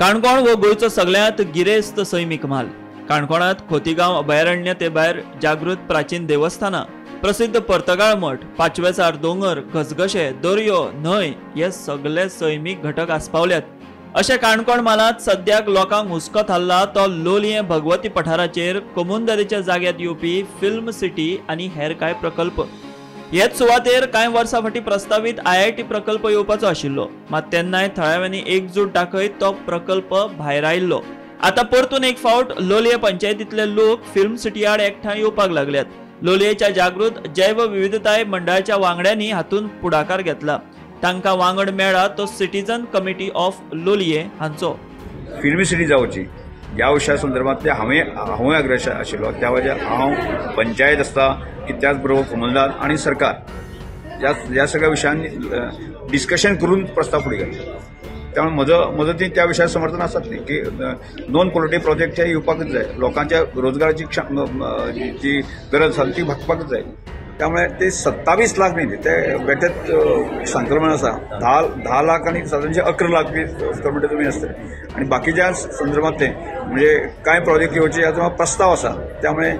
काणकोण हो गोंयचो सगळ्यांत गिरेस्त सैमीक म्हाल। काणकोणांत खोतीगांव अभयारण्य ते भायर जागृत प्राचीन देवस्थानां, प्रसिद्ध पर्तगाळ मठ, पाचवेचार दोंगर, घसघशे, दर्यो, न्हंय हे सगळे सैमीक घटक आस्पावल्यात। अशें काणकोण म्हालांत सद्याक लोकांक हुस्को थारला तो लोलयें भगवती पठाराचेर कमुंदरेच्या जाग्यात येवपी फिल्म सिटी आनी हेर कांय प्रकल्प। हेच सुवातेर कांय वर्सां फाटीं प्रस्तावित IIT प्रकल्प येवपाचो आशिल्लो, मात तेन्नाय थळाव्यांनी एकजूट दाखयत तो प्रकल्प भायर आयिल्लो। आतां परतून एक फावट लोलये पंचायतींतले लोक फिल्म सिटी आड एकठांय येवपाक लागल्यात। लोलयेच्या जागृत जैव विविधताय मंडळाच्या वांगड्यांनी हातूंत पुढाकार घेतला। तांकां वांगड मेळ्ळा तो सिटीजन कमिटी ऑफ लोलये हांचो। फिल्म सिटी जावची ह्या विशया संदर्भांतले हांवूय अग्रसर आशिल्लो। त्या वजा हांव पंचायत आसता की त्याच बरोबर कमलदार आणि सरकार ह्या सगळ्या विशयांनी डिस्कशन करून प्रस्ताव फुडें घातलो। त्यामुळे म्हजो ती त्या विशयात समर्थन आसात न्ही की नॉन पॉलिटिकल प्रोजेक्ट हे येवपाकच जाय, लोकांच्या रोजगाराची जी गरज आसा ती भागपाकच जाय। त्यामुळे ते 27 लाख नाही ते वेटेत संक्रमण आसा 10 लाख आणि साधारणशे 11 लाख स्क्वेअर मिटर जमीन असते आणि बाकीच्या संदर्भात म्हणजे काय प्रोजेक्ट येवचे याचा प्रस्ताव आसा। त्यामुळे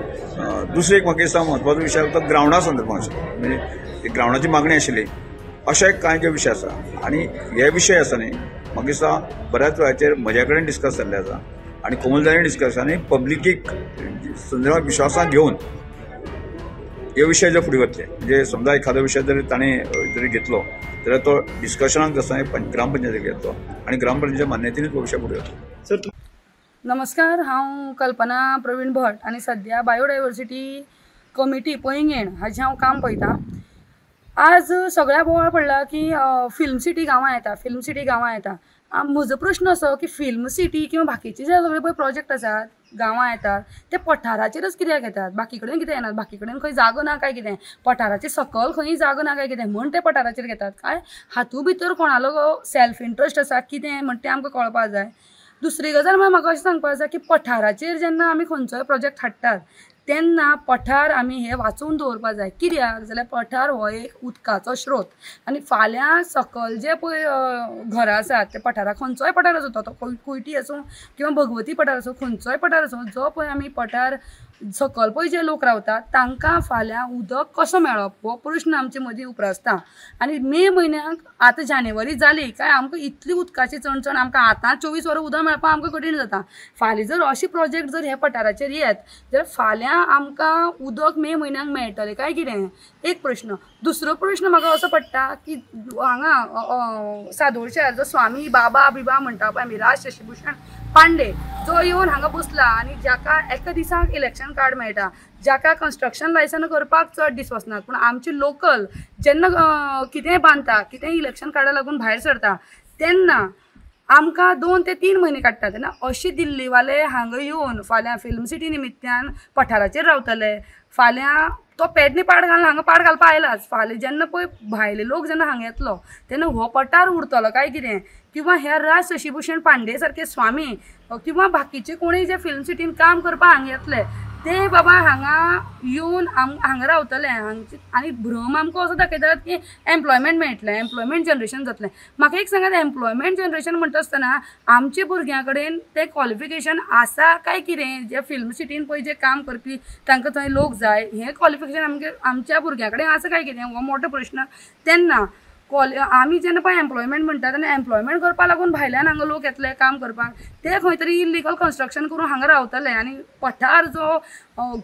दुसरे एक म्हाका दिसता म्हत्वाचो विशय तो ग्राउंडा संदर्भात म्हणजे ग्राउंडाची मागणी आशिल्ली अशे कांय जे विशय आसा आणि हे विशय आसा न्ही म्हाका दिसता बऱ्याच वेळाचेर म्हजे कडेन डिस्कस जाल्ले आसा आणि कोमलदारांनी डिस्कस आनी पब्लिकीक संदर्भात विश्वासाक घेवन हे विषय जर फुडें वतले म्हणजे समजा एखादो विषय जर ताणें जरी घेतलो जाल्यार तो डिस्कशनाक जसो ग्रामपंचायतीक घेतलो आणि ग्रामपंचायतीच्या मान्यतेनूच तो विषय फुडें वतलो। नमस्कार, हांव कल्पना प्रवीण भट आणि सध्या बायोडायवर्सिटी कमिटी पैंगीण हाजें हांव काम पळयतां। आज सगळ्या बोवाळ पडला की फिल्म सिटी गांवां येता। म्हजो प्रश्न असो की फिल्म सिटी किंवा बाकीचे जे सगळे पळय प्रोजेक्ट आसात गांवां येतात ते पठाराचेरच कित्याक येतात, बाकी कडेन कित्याक येनात? बाकी कडेन खंय जागो ना काय कितें? पठाराचे सकल खंय जागो ना काय कितें म्हण ते पठाराचेर घेतात काय? हातूंत भितर कोणालो सेल्फ इंट्रस्ट आसा कितें म्हण तें आमकां कळपाक जाय। दुसरी गजाल म्हाका अशें सांगपाक जाय की पठाराचेर जेन्ना आमी खंयचोय प्रोजेक्ट हाडटात तेन्ना पठार आमी हे वाचून दवरपाक जाय। कित्याक जाल्यार पठार हो एक उदकाचो स्रोत आणि फाल्यां सकल जे पळय घरां आसात ते पठाराक खंयचोय पठार आसूं तो कुयटी आसूं किंवा भगवती पठार आसूं खंयचोय पठार आसूं जो पळय आमी पठार सकल पळय जे लोक रावतात तांकां फाल्यां उदक कसो मेळप हो प्रश्न आमचे मदीं उप्रासता। आनी मे म्हयन्याक आतां जानेवारी जाली काय आमकां इतली उदकाची चणचण आमकां आतां 24 वरां उदक मेळपाक आमकां कठीण जाता। फाल्यां जर अशे प्रोजेक्ट जर हे पठाराचेर येत जाल्यार फाल्यां आमकां उदक मे म्हयन्याक मेळटलें काय कितें? एक प्रश्न। दुसरो प्रश्न म्हाका असो पडटा की हांगा सादोळच्यार जो स्वामी बाबा बिबा म्हणटा पळय आमी राज शशीभूषण पांडे जो येवन हांगा बसला आणि जाका एका दिसाक इलेक्शन कार्ड मेळटा, जाका कन्स्ट्रक्शन लायसन करपाक चड दीस वचनात, पूण आमचे लोकल जेन्ना कितेंय बांदता कितें इलेक्शन कार्डा लागून भायर सरता तेन्ना आमकां 2 ते 3 म्हयने काडटात ना अशी दिल्लीवाले हांगा येवन फाल्यां फिल्म सिटी निमित्यान पठाराचेर रावतले। फाल्यां तो पेडणे पाड घालून हांगा पाड घालपाक आयलाच, फाल्यां जेन्ना पळय भायले लोक जेन्ना हांगा येतलो तेन्ना हो पठार उरतलो काय कितें? किंवा ह्या राज शशीभूषण पांडे सारके स्वामी किंवा बाकीचे कोणी जे फिल्म सिटीन काम करपाक हांगा येतले ते बाबा हांगा येवन हांगा रावतले आनी भ्रम आमकां असो दाखयतात की एम्प्लॉयमेंट मेळटलें, एम्प्लॉयमेंट जनरेशन जातलें। म्हाका एक सांगात, एम्प्लॉयमेंट जनरेशन म्हणटा आसतना आमचे भुरग्यां कडेन तें क्वॉलिफिकेशन आसा काय कितें? जे फिल्म सिटीन पळय जे काम करपी तांकां थंय लोक जाय हें क्वॉलिफिकेशन आमच्या भुरग्यां कडेन आसा काय कितें हो मोठो प्रश्न। तेन्ना आमी जेन्ना पळय एम्प्लॉयमेंट म्हणटा तेन्ना एम्प्लॉयमेंट करपा लागून भायल्यान हांगा लोक येतले काम करपाक ते खंय तरी इल्लीगल कन्स्ट्रक्शन करून हांगा रावतले आनी पठार जो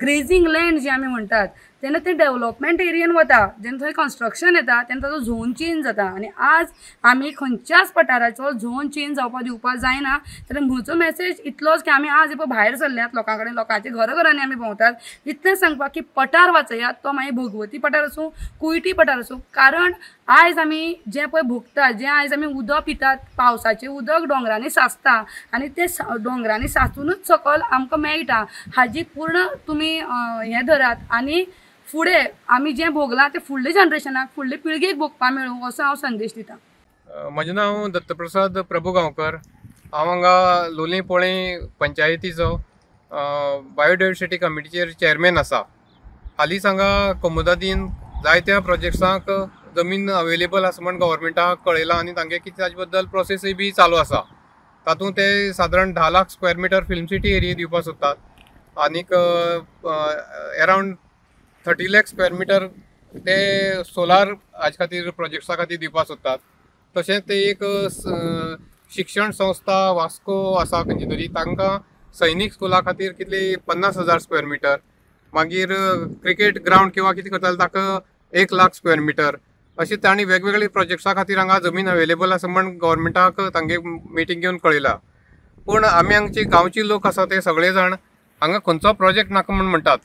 ग्रेजींग लँड जे आमी म्हणटात तेन्ना ते डेव्हलपमेंट एरियेन वता जेन्ना थंय कन्स्ट्रक्शन येता तेन्ना ताजो झोन चेंज जाता आनी आज आमी खंयच्याच पठाराचो झोन चेंज दिवपाक जायना। जाल्यार म्हजो मॅसेज इतलोच की आमी आज भायर सरल्यात लोकां कडेन, लोकांच्या घराघरांनी आमी भोंवतात, इतलेंच सांगपाक की पठार वाचयात, तो मागीर भगवती पठार आसूं कुयटी पठार आसूं। कारण आयज आमी जें पळय भोगतात, जें आयज आमी उदक पितात, पावसाचें उदक दोंगरांनी साचता आनी ते दोंगरांनी साचूनच सकल आमकां मेळटा हाजी पूर्ण तुमी हें धरात आनी फुडें आमी जें भोगलां तें फुडल्या जनरेशनाक फुडले पिळगेक भोगपाक मेळूं असो हांव संदेश दितां। म्हजें नांव दत्तप्रसाद प्रभू गांवकर। हांव हांगा लोलये पोळे पंचायतीचो बायोडायवर्सिटी कमिटीचेर चेअरमॅन आसा। हालींच हांगा कोमुदादीन जायत्या प्रोजेक्ट्सांक जमीन अवेलेबल आसा म्हण गव्हर्मेंटाक कळयलां आनी तांगे कितें ताजे बद्दल प्रोसेसूय बी चालू आसा। तातूंत ते सादारण 10 lakh square metre film city area दिवपाक सोदतात आनीक अरावंड 30 लाख स्क्वेअर मिटर ते सोलार हाजे खातीर प्रोजेक्ट्सा खातीर दिवपाक सोदतात. तशेंच ते एक शिक्षण संस्था वास्को आसा खंयची तरी तांकां सैनीक स्कुला खातीर कितली 50,000 स्क्वेअर मिटर, मागीर क्रिकेट ग्राउंड किंवा कितें करताले ताका 1 लाख स्क्वेअर मिटर अशी तांणी वेगवेगळे प्रोजेक्ट्सा खातीर हांगा जमीन अवेलेबल आसा म्हण गव्हर्मेंटाक तांगे मिटींग घेवन कळयला. पूण आमी हांगचे गांवचे लोक आसा ते सगळे जाण हांगा खंयचो प्रोजेक्ट नाका म्हण म्हणटात.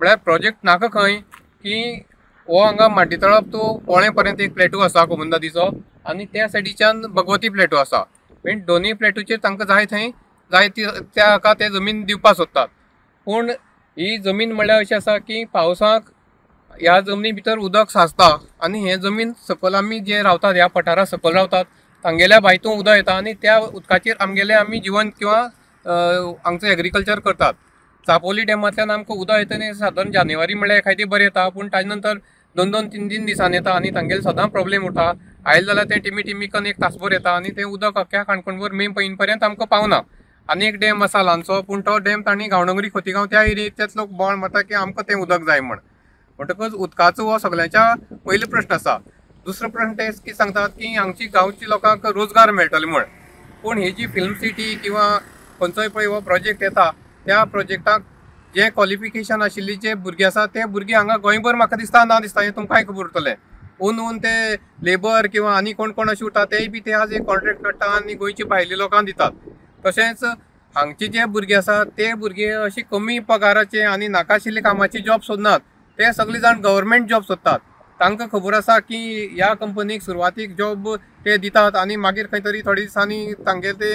म्हळ्यार प्रोजेक्ट नाका खंय की हो हांगा माड्डीतळप तो पोळे पर्यंत एक प्लेटू आसा कोमुंदादीचो आनी त्या सायडीच्यान भगवती प्लेटू आसा. म्हणजे दोनूय प्लेटूचेर तांकां जाय थंय जाय त्या हाका ते जमीन दिवपाक सोदतात. पूण ही जमीन म्हळ्यार अशी आसा की पावसाक ह्या जमनी भितर उदक साचता आनी हे जमीन सकयल आमी जे रावतात ह्या पठारा सकयल रावतात तांगेल्या बांयतून उदक येता आनी त्या उदकाचेर आमगेले आमी जिवन किंवा हांगचो एग्रीकल्चर करतात. चापोली डॅमांतल्यान आमकां उदक येता न्ही सादारण जानेवारी म्हळ्यार एखादी बरें येता, पूण ताजे नंतर 2-2, 3-3 दिसान येता आनी तांगेले सदां प्रॉब्लेम उरता. आयले जाल्यार ते टिमी कन्न 1 तासभर येता आनी तें उदक अख्ख्या काणकोणभर मे म्हयने पर्यंत आमकां पावना. आनी एक डॅम आसा ल्हानसो, पूण तो डॅम तांणी गांवडोंगरी खोतीगांव त्या एरियेंतलेच लोक बोवाळ मारता की आमकां तें उदक जाय म्हण. म्हणटकच उदकाचो हो सगळ्यांच्या पयलो प्रश्न आसा. दुसरो प्रश्न ते की सांगतात की हांगची गांवची लोकांक रोजगार मेळटले म्हण. पूण ही जी फिल्म सिटी किंवा खंयचोय पळय हो प्रोजेक्ट येता त्या प्रोजेक्टाक जे क्वॉलिफिकेशन आशिल्ली जे भुरगे आसा ते भुरगे हांगा गोंयभर म्हाका दिसता ना दिसता हें तुमकांय खबर उरतलें. ऊन ते लेबर किंवा आनी कोण कोण अशें उरता तेय बी ते आज एक कॉन्ट्रॅक्ट काडटा आनी गोंयची भायली लोकांक दितात. तशेंच हांगचे जे भुरगे आसा ते भुरगे अशी कमी पगाराचे आनी नाकाशिल्ले कामाची जॉब सोदनात, ते सगळे जाण गव्हर्मेंट जॉब सोदतात. तांकां खबर आसा की ह्या कंपनीक सुरवातीक जॉब ते दितात आनी मागीर खंय तरी थोड्या दिसांनी तांगे ते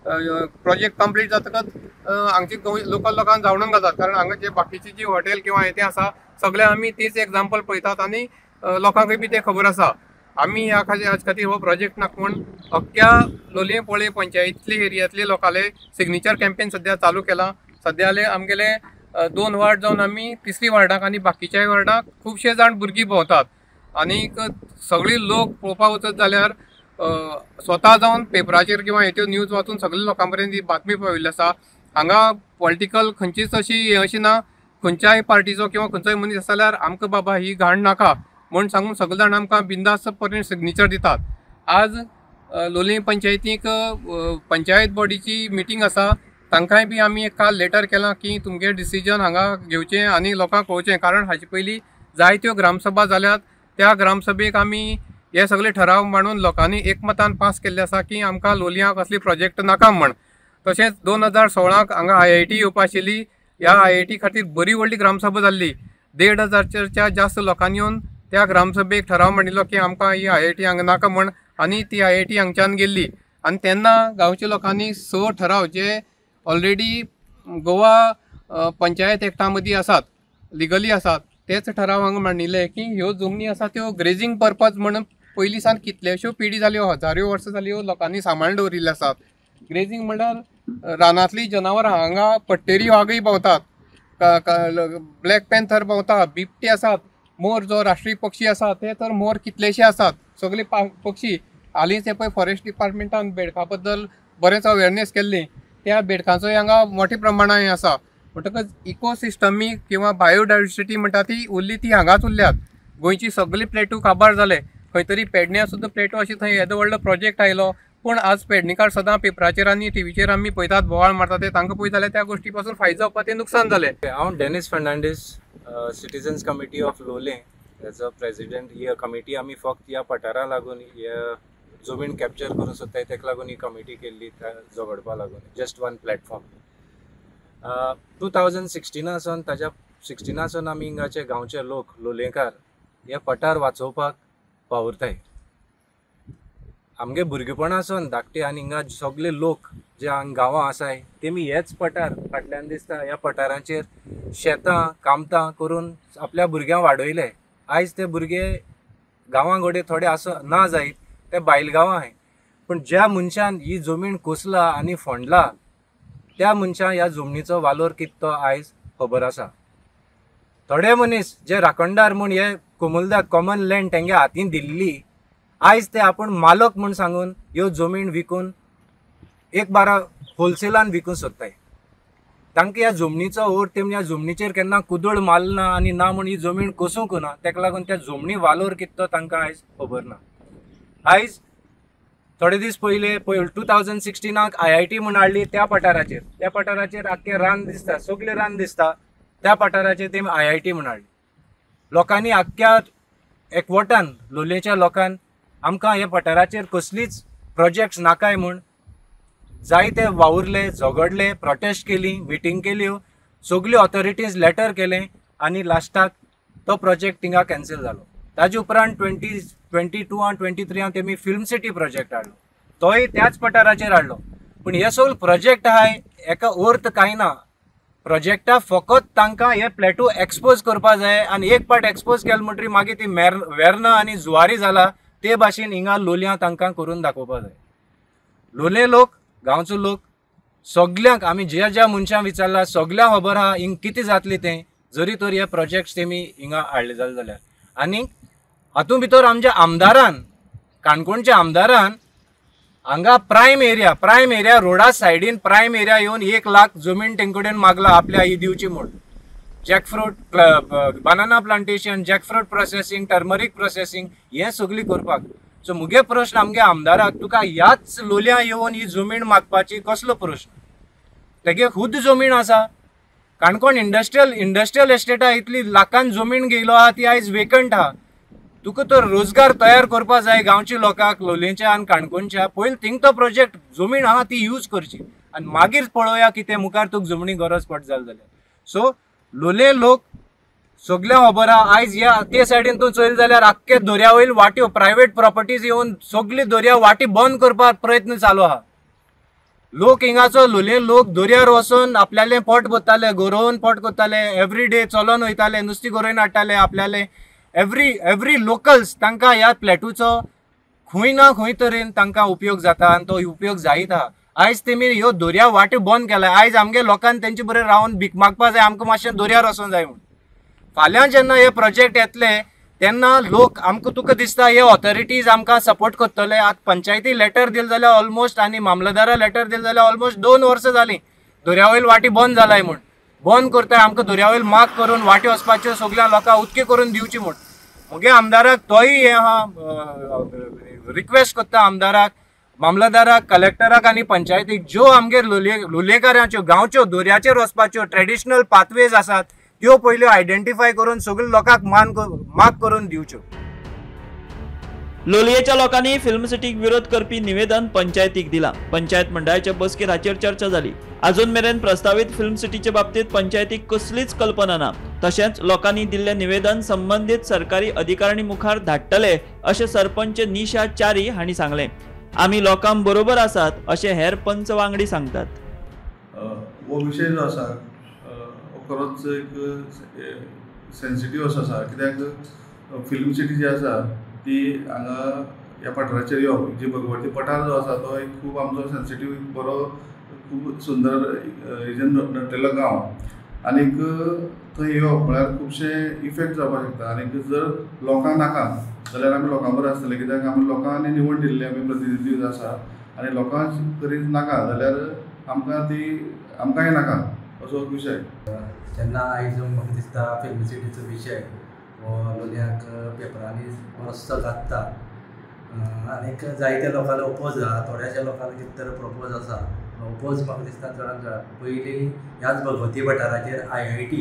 प्रोजेक्ट कंप्लीट जातकच हांगची लोकल लोकांक जावणून घालतात. कारण हांगा जे बाकीची जी हॉटेल किंवा हे आसा सगळे आमी तीच एग्जाम्पल पळयतात आनी लोकांकय बी ते खबर आसा. आमी ह्या खातीर हो प्रोजेक्ट नाका म्हण अख्ख्या लोलये पोळे पंचायतीतले एरियांतले लोकांले सिग्नेचर कॅम्पेन सद्या चालू केला. सद्याले आमगेले 2 वार्ड जावन आमी 3री वार्डाक आनी बाकीच्याय वार्डाक खुबशे जाण भुरगीं भोंवतात. आनीक सगळी लोक पळोवपाक वचत जाल्यार स्वता जावन पेपराचेर किंवा हेच्यो न्यूज वाचून सगळे लोकां पर्यंत ही बातमी पाविल्ली आसा. हांगा पॉलिटिकल खंयचीच अशी अशी ना, खंयच्याय पार्टीचो किंवा खंयचोय मनीस आसा जाल्यार आमकां बाबा ही घाण नाका म्हण सांगून सगळे जाण आमकां बिंदास्त पर्यंत सिग्नेचर दितात. आज लोलये पंचायतीक पंचायत बॉडीची मिटींग आसा, तांकांय बी आमी एक काल लेटर केलां की तुमगे डिसिजन हांगा घेवचें आनी लोकांक कळोवचें. कारण हाचे पयलीं जायत्यो ग्रामसभा जाल्यात, त्या ग्रामसभेक आमी हे सगळे ठराव मांडून लोकांनी एकमतान पास केल्ले आसा की आमकां लोलयांक असली प्रोजेक्ट नाका म्हण. तशेंच 2016 हांगा IIT येवपा आशिल्ली, ह्या IIT खातीर बरी व्हडली ग्रामसभा जाल्ली. 1,500च्या जास्त लोकांनी येवन त्या ग्रामसभेक ठराव मांडिल्लो की आमकां ही IIT हांगा नाका म्हण आनी ती IIT हांगच्यान गेल्ली. आनी तेन्ना गांवच्या लोकांनी 6 ठराव जे ऑलरेडी गोवा पंचायत एक्टा मदीं आसात, लिगली आसात, तेच ठराव हांगा मांडिल्ले की ह्यो जमनी आसा त्यो ग्रेजींग पर्पज म्हणून पयलीं सावन कितल्योश्यो पिढी जाल्यो, हजारो वर्सां जाल्यो लोकांनी सांबाळून दवरिल्ले आसात. ग्रेजींग म्हणल्यार रानांतली जनावरां हांगा पट्टेरी वागय भोंवतात, ब्लॅक पॅन्थर भोंवता, बिबटे आसात, मोर जो राष्ट्रीय पक्षी आसा ते तर मोर कितलेशे आसात. सगळे पक्षी हालींच हे पळय फॉरेस्ट डिपार्टमेंटान बेडका बद्दल बरेंच अवेरनेस केल्ली, त्या बेडकांचोय हांगा मोठ्या प्रमाणान आसा. म्हणटकच इकोसिस्टमीक किंवा बायोडायवर्सिटी म्हणटा ती उरली ती हांगाच उरल्यात. गोंयची सगळी प्लेटू काबार जाले. खंय तरी पेडण्यां सुद्दां प्लेटू अशी थंय येदो व्हडलो प्रोजेक्ट आयलो, पूण आज पेडणेकार सदां पेपराचेर आनी टीव्हीचेर आमी पळयतात बोवाळ मारतात ते तांकां पळयत जाल्यार त्या गोश्टी पासून फायदो जावपा ते नुकसान जालें. हांव Dennis Fernandes, citizens committee of Loliem as a president. ही कमिटी आमी फक्त ह्या पठारा लागून जमीन कॅप्चर करूंक सोदताय तेका लागून ही कमिटी केल्ली, झगडपा लागून. Just one platform. 2016 ताच्या 16 आमी हिंगाचे गांवचे लोक लोलयेकार हे पठार वाचोवपाक वावुरताय. आमगे भुरगेपणासून धाकटे आनी हिंगा सगळे लोक जे गांवां आसाय तेमी हेच पठार फाटल्यान दिसता ह्या पठाराचेर शेतां कामतां करून आपल्या भुरग्यांक वाडयले. आयज ते भुरगे गांवां घोडे थोडे ना जायत, ते भायल गांवां आहाय. पूण ज्या मनशान ही जमीन कोसला आनी फोंडला त्या मनशां ह्या जमनीचो वालोर कितें तो आयज खबर आसा. थोडे मनीस जे राखणदार म्हूण हे कोमुलदार कॉमन लँड तेंगे हातीन दिल्ली, आयज ते आपूण मालक म्हूण सांगून ह्यो जमीन विकून एक बारा होलसेलान विकूंक सोदताय. तांकां ह्या जमनीचो ओर तेम ह्या जमनीचेर केन्ना कुदळ मारना आनी ना म्हूण ही जमीन कसूंक ना. ताका लागून त्या जमनी वालोर कितलो तांकां आयज खबर ना. आयज थोडे दीस पयले 2016 IIT म्हूण हाडली त्या पठाराचेर आख्खें रान दिसता, सगळें रान दिसता. त्या पठाराचेर तेमी IIT म्हूण हाडली. लोकांनी आख्ख्या एकवटान लोलयेच्या लोकान आमकां ह्या पठाराचेर कसलीच प्रोजेक्ट्स नाकाय म्हूण जायते वावुरले, झगडले, प्रोटेस्ट केली, मिटींग केल्यो, सगळ्यो ऑथॉरिटीज लेटर केलें आनी लास्टाक तो प्रोजेक्ट थिंगा कॅन्सल जालो. ताजे उपरांत 2022 आनी 2023 तेमी फिल्म सिटी प्रोजेक्ट हाडलो. तोय त्याच पठाराचेर हाडलो. पूण हे सगळे प्रोजेक्ट आहाय हेका अर्थ कांय ना. प्रोजेक्टा फकत तांकां हे प्लेटू एक्सपोज करपा जाय आनी एक पार्ट एक्सपोज केले म्हणटरी मागीर ती वेर्ना आनी जुवारी जाला ते भाशेन हिंगा लोलयां तांकां करून दाखोवपा जाय. लोलये लोक, गांवचो लोक सगळ्यांक आमी ज्या मनशांक विचारला सगळ्यांक खबर आहा हिंग कितें जातलें तें, जरी तर हे प्रोजेक्ट्स तेमी हिंगा हाडले जाल्यार. आनी हातूंत भितर आमच्या आमदारान, काणकोणच्या आमदारान हांगा प्रायम एरिया रोडा सायडीन प्रायम एरिया येवन 1 लाख जमीन तेंकडेन मागला आपल्या ही दिवची म्हूण. Jackfruit, banana plantation, jackfruit processing, turmeric processing हे सगळी करपाक. सो मुगे प्रश्न आमगे आमदाराक, तुका ह्याच लोलयां येवन ही जमीन मागपाची कसलो प्रश्न? तेगे खुद जमीन आसा. काणकोण इंडस्ट्रियल एस्टेटा इतली लाखान जमीन घेयलो आहा ती आयज वेकंट आहा. तुका तर रोजगार तयार करपा जाय गांवच्या लोकांक, लोलयेच्या आनी काणकोणच्या. पयलीं थिंग तो प्रोजेक्ट जमीन आहा ती यूज करची आनी मागीर पळोवया कितें मुखार तुका जमनी गरज पडत जाल्यार. सो लोलये लोक सगळ्यांक खबर आहा आयज ह्या ते सायडीन तूं चोयल जाल्यार आख्खे दर्यावयल वाट्यो, प्रायवेट प्रॉपर्टीज येवन सगळी दर्या वाटी बंद करपाक प्रयत्न चालू आहा. लोक हिंगाचो लोलये लोक दर्यार वचून आपल्यालें पोट भरताले, गरोवन पोट करताले, एवरी डे चलोन वयताले, नुस्तें गरोवन हाडटाले आपल्याले. एवरी लोकल्स तांकां ह्या प्लेटूचो खंय ना खंय तरेन तांकां उपयोग जाता आनी तो उपयोग जायत आहा. आयज तेमी ह्यो दर्या वाटे बंद केला. आयज आमगे लोकांनी तेंचे बरें रावन भीक मागपा जाय, आमकां मातशें दर्यार वचूंक जाय म्हूण. फाल्यां जेन्ना हे प्रोजेक्ट येतले तेन्ना लोक आमकां तुका दिसता हे ऑथॉरिटीज आमकां सपोर्ट करतले. आतां पंचायती लेटर दिलें जाल्यार ऑलमोस्ट आनी मामलेदारा लेटर दिलें जाल्यार ऑलमोस्ट 2 वर्सां जालीं दर्यावयल वाटी बंद जालाय म्हूण. बंद करताय आमकां दर्यावयल माग करून वाटी वचपाच्यो सगळ्या लोकांक उदके करून दिवची म्हूण. मुगे आमदाराक तोय हे आहा रिक्वेस्ट करता आमदाराक, मामलेदाराक, कलेक्टराक आनी पंचायतीक ज्यो आमगे लोलयेकारांच्यो गांवच्यो दर्याचेर वचपाच्यो ट्रेडिशनल पाथवेज आसात त्यो पयल्यो आयडेंटिफाय करून सगळ्या लोकांक माग करून दिवच्यो. लोलयेच्या लोकांनी फिल्म सिटीक विरोध करपी निवेदन पंचायतीक दिला. पंचायत मंडळाच्या बसकेर हाचेर चर्चा जाली. अजून मेरेन प्रस्तावित फिल्म सिटीचे बाबतीत पंचायतीक कसलीच कल्पना ना. तशेंच लोकांनी दिल्लें निवेदन संबंधित सरकारी अधिकाऱ्यांनी मुखार धाडटले अशें सरपंच निशा च्यारी हांणी सांगलें. आमी लोकां बरोबर आसात अशें हेर पंच वांगडी सांगतात. हो विशय जो आसा खरोच एक सेन्सिटीव असो आसा. कित्याक फिल्म सिटी जी आसा ती हांगा ह्या पठाराचेर येवप, जी भगवती पठार जो आसा तो एक खूब आमचो सेन्सिटीव बरो खूब सुंदर हेजेर नटलेलो गांव. आनीक थंय येवप म्हळ्यार खुबशे इफेक्ट जावपाक शकता. आनीक जर लोकांक नाका जाल्यार आमी लोकां बरोबर आसतले. कित्याक आमी लोकांनी निवड दिल्ले, आमी प्रतिनिधी आसा आनी लोकांक करीत नाका जाल्यार आमकांय नाका असो विशय. जेन्ना आयज म्हाका दिसता फिल्म सिटीचो विशय हो लोलयांक पेपरांनी बरोचसो गाजता आनीक जायत्या लोकांना ओपोज आहा, थोड्याशा लोकांना कितें तर प्रपोज आसा. ओपोज म्हाका दिसता चडांत चड पयलीं ह्याच भगवती पठाराचेर IIT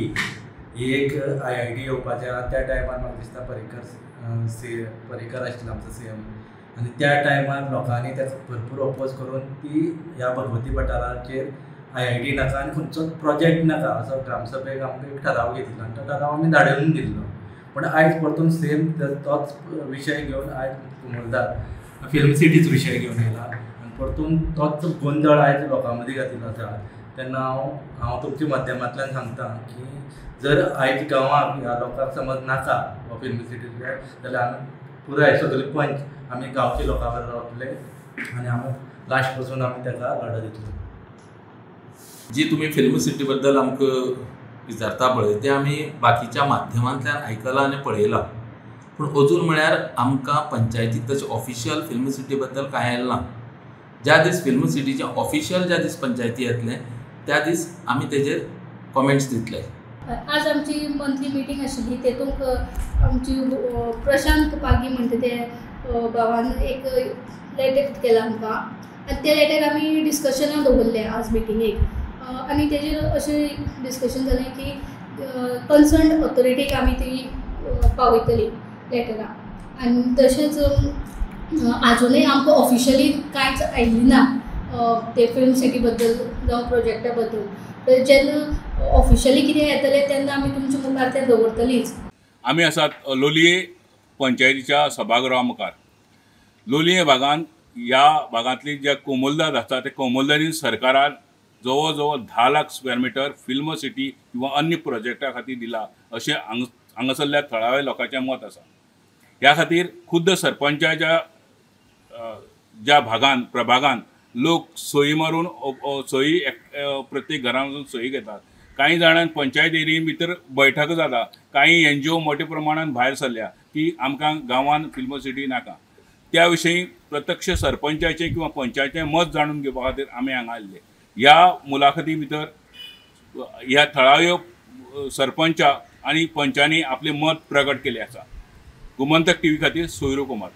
ही एक IIT येवपाचें. त्या टायमार म्हाका दिसता पर्रीकर आशिल्लो आमचो CM आनी त्या टायमार लोकांनी ताका भरपूर ओपोज करून ती ह्या भगवती पठाराचेर IIT नाका आनी खंयचोच प्रोजेक्ट नाका असो ग्रामसभेक आमकां एक ठराव घेतिल्लो आनी तो ठराव आमी धाडून दिल्लो. पण आयज परतून सेम तोच विशय घेवन आयज कुमलदार फिल्म सिटीच विशय घेवन येयला आनी परतून तोच गोंधळ आयज लोकां मदीं घातिल्लो आसा. तेन्ना हांव तुमच्या माध्यमांतल्यान सांगता की जर आयज गांवांक ह्या लोकांक समज नाका हो फिल्म सिटी जाल्यार आमी पुराय सगळे पंच आमी गांवच्या लोकां बरोबर रावतले आनी आमी लास्ट पासून आमी ताका लढो दितलो. जी तुम्ही फिल्म सिटी बद्दल आमकां विचारता पळय ते आमी बाकीच्या माध्यमांतल्यान आयकलां आनी पळयलां. पूण अजून म्हळ्यार आमकां पंचायतीक तशें ऑफिशियल फिल्म सिटी बद्दल कांय येलें ना. ज्या दीस फिल्म सिटीचे ऑफिशियल ज्या दीस पंचायती येतले त्या दीस आमी तेजेर कॉमेंट्स दितले. आज आमची मंथली मिटींग आशिल्ली, तेतूंक आमची प्रशांत पागी म्हणटा ते भावान एक लेटर केला आमकां आनी त्या लेटर आमी डिस्कशनाक दवरले आज मिटिंगेक. आनी तेजेर अशें डिस्कशन जालें की कन्सर्न ऑथॉरिटीक आमी ती पावयतली लेटरां. आनी तशेंच आजुनूय आमकां ऑफिशियली कांयच आयिल्ली ना ते फिल्म सिटी बद्दल जावं प्रोजेक्टा बद्दल. तर जेन्ना ऑफिशियली कितें येतलें तेन्ना आमी तुमच्या मुखार तें दवरतलींच. आमी आसात लोलये पंचायतीच्या सभागृहा मुखार. लोलये भागांत ह्या भागांतली जे कोमुलदाद आसता ते कोमुलदादीन सरकारान जवळ जवळ 10 lakh square metre film city किंवा अन्य प्रोजेक्टा खातीर दिला अशें हांगासरल्या थळाव्या लोकांचें मत आसा. ह्या खातीर खुद्द सरपंचाच्या ज्या भागांत प्रभागांत लोक सही मारून सही प्रत्येक घरान वचून सही घेतात. कांय जाणांक पंचायत एरिये भितर बैठक जाता, कांय NGO मोठ्या प्रमाणात भायर सरल्या की आमकां गांवांत फिल्म सिटी नाका. त्या विशयी प्रत्यक्ष सरपंचाचें किंवा पंचायतीचें मत जाणून घेवपा खातीर आमी हांगा आयिल्ले. ह्या मुलाखती भितर ह्या थळाव्यो सरपंच आनी पंचांनी आपलें मत प्रगट केलें आसा. गोमंतक TV खातीर सोयरो कुमार.